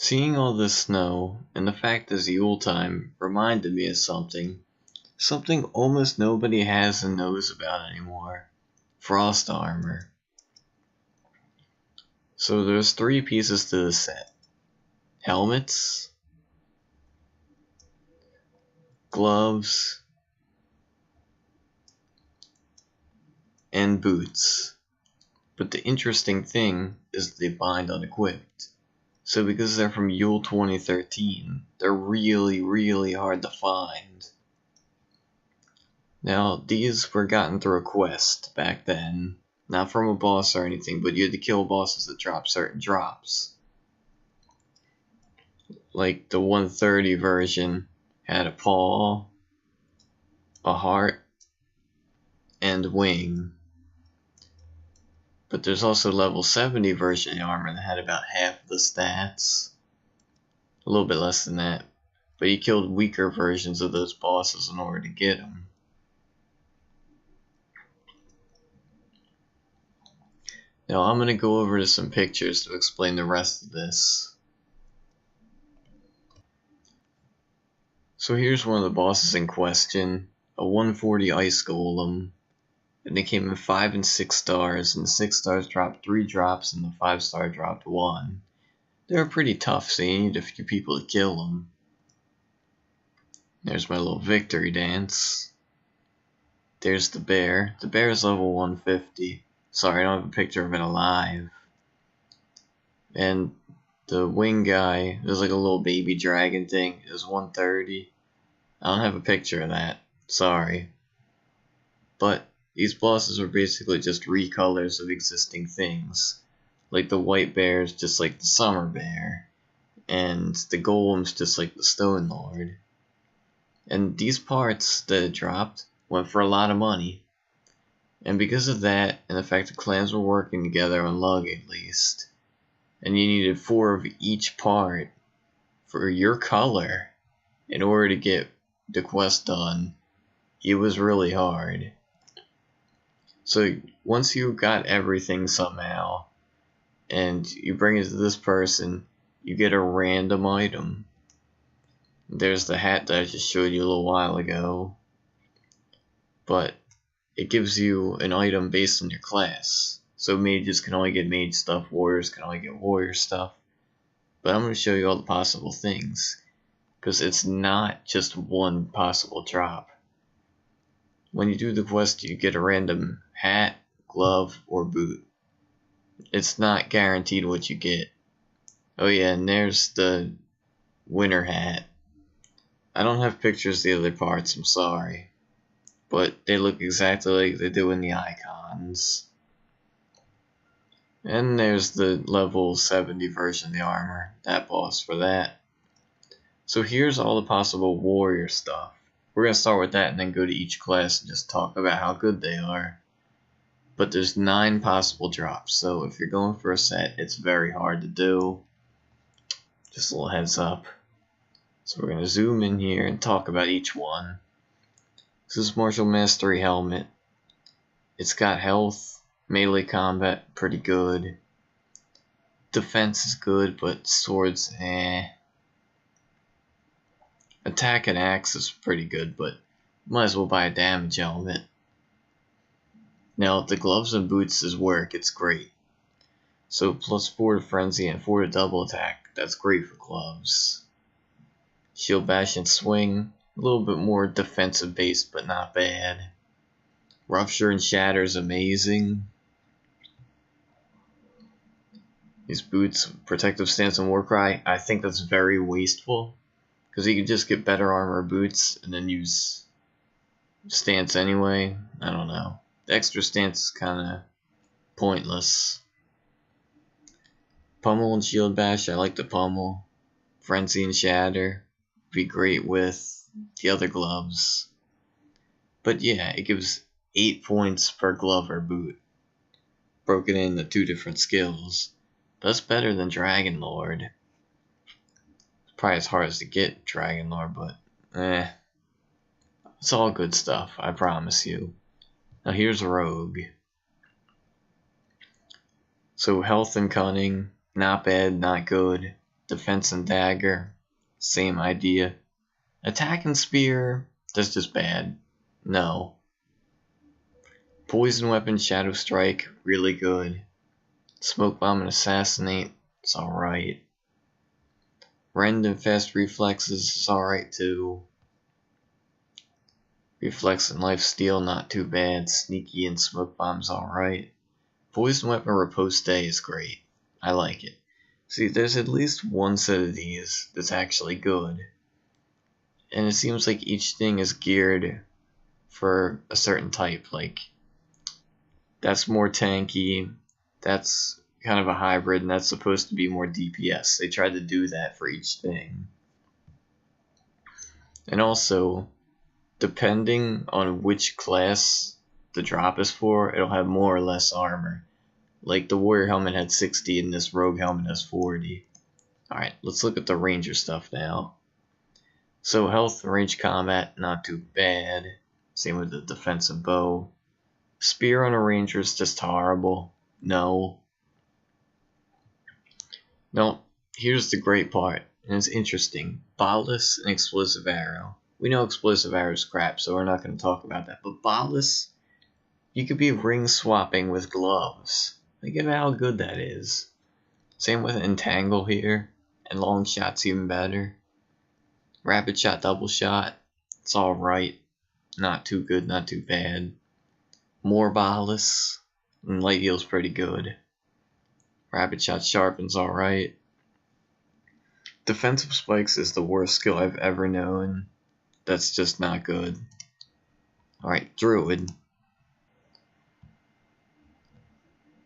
Seeing all this snow, and the fact it's Yule time, reminded me of something almost nobody has and knows about anymore. Frost armor. So there's 3 pieces to the set. Helmets, gloves, and boots. But the interesting thing is they bind unequipped. So because they're from Yule 2013, they're really hard to find. Now, these were gotten through a quest back then. Not from a boss or anything, but you had to kill bosses that drop certain drops. Like the 130 version had a paw, a heart, and wing. But there's also level 70 version of the armor that had about half the stats. A little bit less than that. But you killed weaker versions of those bosses in order to get them. Now I'm going to go over to some pictures to explain the rest of this. So here's one of the bosses in question, a 140 ice golem. And they came in 5 and 6 stars, and the 6 stars dropped 3 drops, and the 5 star dropped 1. They were pretty tough, so you need a few people to kill them. There's my little victory dance. There's the bear. The bear is level 150. Sorry, I don't have a picture of it alive. And the wing guy, there's like a little baby dragon thing, is 130. I don't have a picture of that. Sorry. But these bosses are basically just recolors of existing things. Like the white bear is just like the summer bear. And the golem's just like the stone lord. And these parts that it dropped went for a lot of money. And because of that, and the fact the clans were working together on Lug at least, and you needed 4 of each part for your color in order to get the quest done, it was really hard. So once you got everything somehow, and you bring it to this person, you get a random item. There's the hat that I just showed you a little while ago. But it gives you an item based on your class. So mages can only get mage stuff, warriors can only get warrior stuff. But I'm going to show you all the possible things. Because it's not just one possible drop. When you do the quest, you get a random hat, glove, or boot. It's not guaranteed what you get. Oh yeah, and there's the winter hat. I don't have pictures of the other parts, I'm sorry. But they look exactly like they do in the icons. And there's the level 70 version of the armor. That boss for that. So here's all the possible warrior stuff. We're going to start with that and then go to each class and just talk about how good they are. But there's 9 possible drops, so if you're going for a set, it's very hard to do. Just a little heads up. So we're going to zoom in here and talk about each one. This is Martial Mastery Helmet. It's got health, melee combat, pretty good. Defense is good, but swords, Attack and axe is pretty good, but might as well buy a damage helmet. Now, the gloves and boots is where it gets great. So plus 4 to frenzy and 4 to double attack, that's great for gloves. Shield bash and swing, a little bit more defensive based, but not bad. Rupture and shatter is amazing. These boots, protective stance and warcry, I think that's very wasteful. Because you can just get better armor boots and then use stance anyway. I don't know. The extra stance is kind of pointless. Pummel and shield bash, I like the pummel. Frenzy and shatter would be great with the other gloves. But yeah, it gives 8 points per glove or boot. Broken into 2 different skills. That's better than Dragon Lord. It's probably as hard as to get Dragon Lord, but it's all good stuff, I promise you. Now here's Rogue. So health and cunning, not bad, not good. Defense and dagger, same idea. Attack and spear, that's just bad. No. Poison weapon, shadow strike, really good. Smoke bomb and assassinate, it's alright. Rend and fast reflexes is alright too. Reflex and lifesteal, not too bad. Sneaky and smoke bomb's alright. Poison weapon riposte is great. I like it. See, there's at least one set of these that's actually good. And it seems like each thing is geared for a certain type. Like, that's more tanky, that's kind of a hybrid, and that's supposed to be more DPS. They tried to do that for each thing. And also, depending on which class the drop is for, it'll have more or less armor. Like the warrior helmet had 60 and this rogue helmet has 40. Alright, let's look at the ranger stuff now. So health and range combat, not too bad. Same with the defensive bow. Spear on a ranger is just horrible. No. No, here's the great part, and it's interesting. Ballast and explosive arrow. We know explosive arrow is crap, so we're not going to talk about that. But ballast, you could be ring swapping with gloves. Think about how good that is. Same with entangle here, and long shot's even better. Rapid shot, double shot, it's alright. Not too good, not too bad. More ballast, and light heal's pretty good. Rapid shot sharpen's alright. Defensive spikes is the worst skill I've ever known. That's just not good. Alright, druid.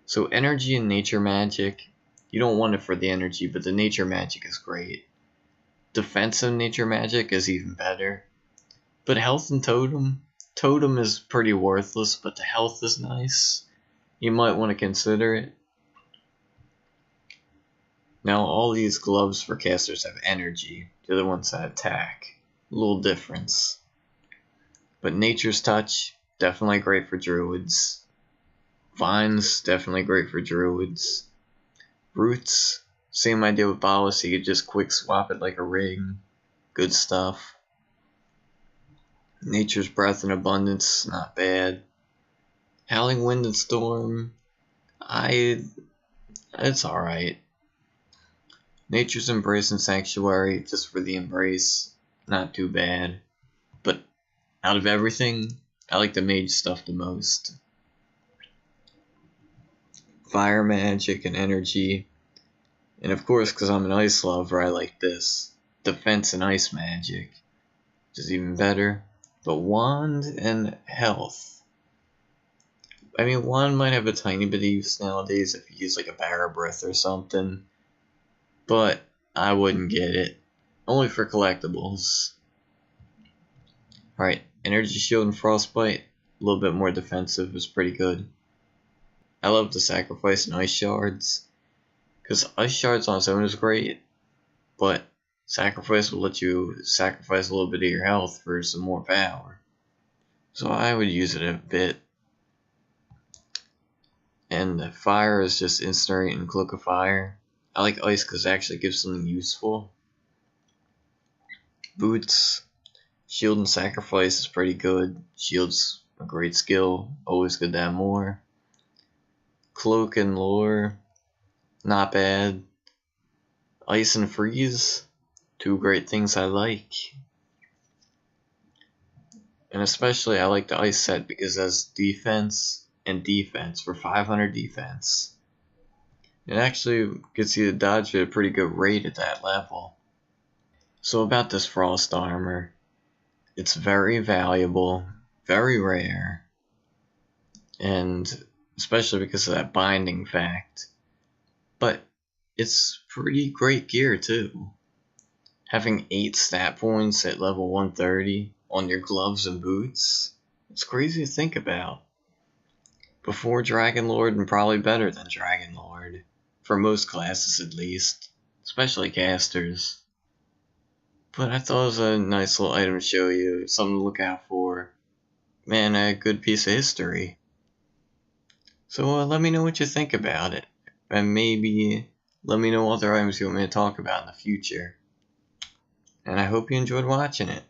So energy and nature magic, you don't want it for the energy, but the nature magic is great. Defensive nature magic is even better. But health and totem, totem is pretty worthless, but the health is nice. You might want to consider it. Now all these gloves for casters have energy, the other ones that attack. A little difference. But nature's touch, definitely great for druids. Vines, definitely great for druids. Roots, same idea with ballast, you could just quick swap it like a ring. Good stuff. Nature's breath and abundance, not bad. Howling wind and storm, it's alright. Nature's embrace and sanctuary, just for the embrace, not too bad. But out of everything, I like the mage stuff the most. Fire magic and energy. And of course, because I'm an ice lover, I like this. Defense and ice magic, which is even better. But wand and health. I mean, wand might have a tiny bit of use nowadays if you use like a barrow breath or something. But I wouldn't get it. Only for collectibles. Alright, energy shield and frostbite. A little bit more defensive is pretty good. I love the sacrifice and ice shards. Because ice shards on its own is great. But sacrifice will let you sacrifice a little bit of your health for some more power. So I would use it a bit. And fire is just incinerate and cloak of fire. I like ice because it actually gives something useful. Boots, shield and sacrifice is pretty good. Shield's a great skill, always good to have more. Cloak and lore, not bad. Ice and freeze, two great things I like. And especially I like the ice set because it has defense and defense for 500 defense. It actually gets you to dodge at a pretty good rate at that level. So about this frost armor, it's very valuable, very rare, and especially because of that binding fact. But it's pretty great gear too. Having 8 stat points at level 130 on your gloves and boots, it's crazy to think about. Before Dragon Lord and probably better than Dragon Lord. For most classes at least, especially casters. But I thought it was a nice little item to show you, something to look out for. Man, a good piece of history. So let me know what you think about it. And maybe Let me know what other items you want me to talk about in the future. And I hope you enjoyed watching it.